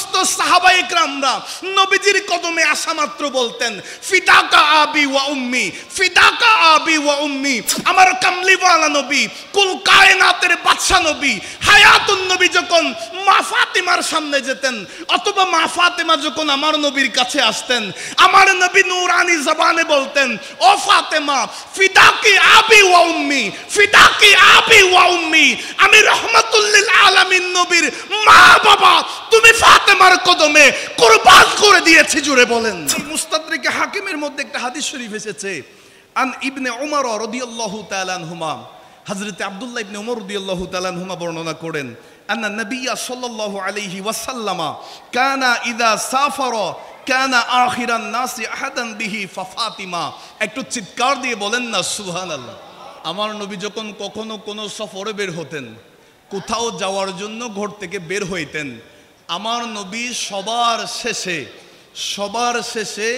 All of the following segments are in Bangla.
সমস্ত সাহাবায়ে কেরামরা নবীজির কদমে আসা মাত্র বলতেন ফিদাকা আবি ওয়া উম্মি, ফিদাকা আবি ওয়া উম্মি। আমার কামলিওয়ালা নবী, কুল কায়নাতের বাদশা নবী, হায়াতুন নবী যখন মা ফাতেমার সামনে যেতেন, অথবা মা ফাতেমা যখন আমার নবীর কাছে আসতেন, আমার নবী নূরানি জবানে বলতেন ও ফাতেমা ফিদাকি আবি ওয়া উম্মি, ফিদাকি আবি ওয়া উম্মি। আমি রহমাতুল লিল আলামিন নবীর মা বাবা তুমি ফাতেমার কদমে কুরবান করে দিয়েছি, জুড়ে বলেন। মুস্তাদরিকে হাকিমের মধ্যে একটা হাদিস শরীফ এসেছে, আন ইবনে উমর রাদিয়াল্লাহু তাআলা আনহুমা, হযরত আব্দুল্লাহ ইবনে উমর রাদিয়াল্লাহু তাআলা আনহুমা বর্ণনা করেন, আন্না নবিয়্য সাল্লাল্লাহু আলাইহি ওয়াসাল্লাম কানা ইযা সাফারা কানা আখিরান নাসি আহাদান বিহি ফাতিমা। একটু চিৎকার দিয়ে বলেন না সুবহানাল্লাহ। আমার নবী যখন কখনো কোনো সফরে বের হতেন, কোথাও যাওয়ার জন্য ঘর থেকে বের হইতেন, আমার নবী সবার শেষে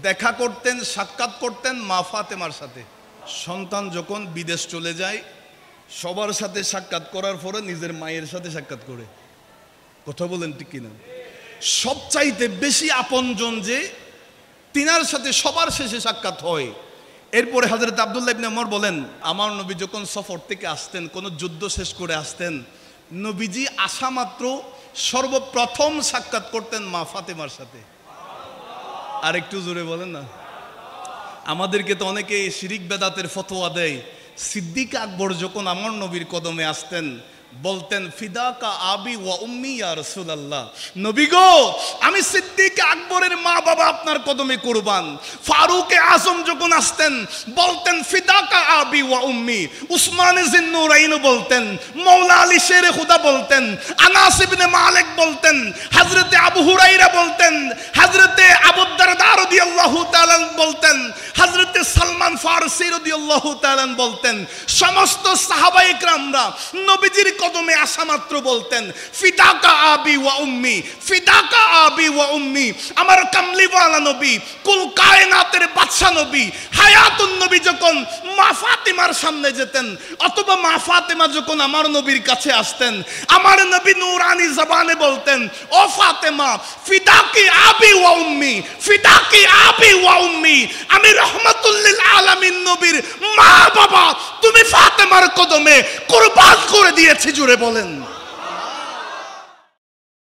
দেখা করতেন, সাক্ষাৎ করতেন মা ফাতেমার সাথে। সন্তান যখন বিদেশ চলে যায়, সবার সাথে সাক্ষাৎ করার পরে নিজের মায়ের সাথে সাক্ষাৎ করে। কথা বলেন ঠিক কিনা? সবচাইতে বেশি আপনজন যে তিনার সাথে সবার শেষে সাক্ষাৎ হয়। এরপরে হযরত আব্দুল্লাহ ইবনে উমর বলেন, আমার নবী যখন সফর থেকে আসতেন, কোনো যুদ্ধ শেষ করে আসতেন, নবীজি আসা মাত্র সর্বপ্রথম সাক্ষাৎ করতেন মা ফাতেমার সাথে। আর একটু জোরে বলেন না। আমাদেরকে তো অনেকে শিরিক বেদাতের ফতোয়া দেয়। সিদ্দিক আকবর যখন আমার নবীর কদমে আসতেন, বলতেন ফিদাকা আবি ওয়া উম্মি ইয়া রাসূলুল্লাহ। নবী গো, আমি সিদ্দিক আকবরের মা বাবা আপনার কদমে কুরবান। ফারুক আজম যখন আসতেন, বলতেন ফিদাকা আবি ওয়া উম্মি। উসমান জিন্নুরাইন বলতেন, মাওলা আলী শেরে খুদা বলতেন, আনাস ইবনে মালিক বলতেন, হযরতে আবু হুরায়রা বলতেন, হযরতে আবু দারদা রাদিয়াল্লাহু তাআলা বলতেন, হযরতে সালমান ফারসি রাদিয়াল্লাহু তাআলা বলতেন। সমস্ত সাহাবায়ে কেরামরা নবীজির কদমে আসা মাত্র বলতেন ফিদাকা আবি ওয়া উম্মি, ফিদাকা আবি ওয়া উম্মি। আমার কামলিওয়ালা নবী, কুল কায়নাতের বাদশা নবী, হায়াতুন নবী যখন মা ফাতেমার সামনে যেতেন, অথবা মা ফাতেমা যখন আমার নবীর কাছে আসতেন, আমার নবী নূরানি জবানে বলতেন ও ফাতেমা ফিদাকি আবি ওয়া উম্মি, ফিদাকি আবি ওয়া উম্মি। আমি রহমাতুল লিল আলামিন নবীর মা বাবা তুমি ফাতেমার কদমে কুরবান করে দিয়েছি, জুড়ে বলেন।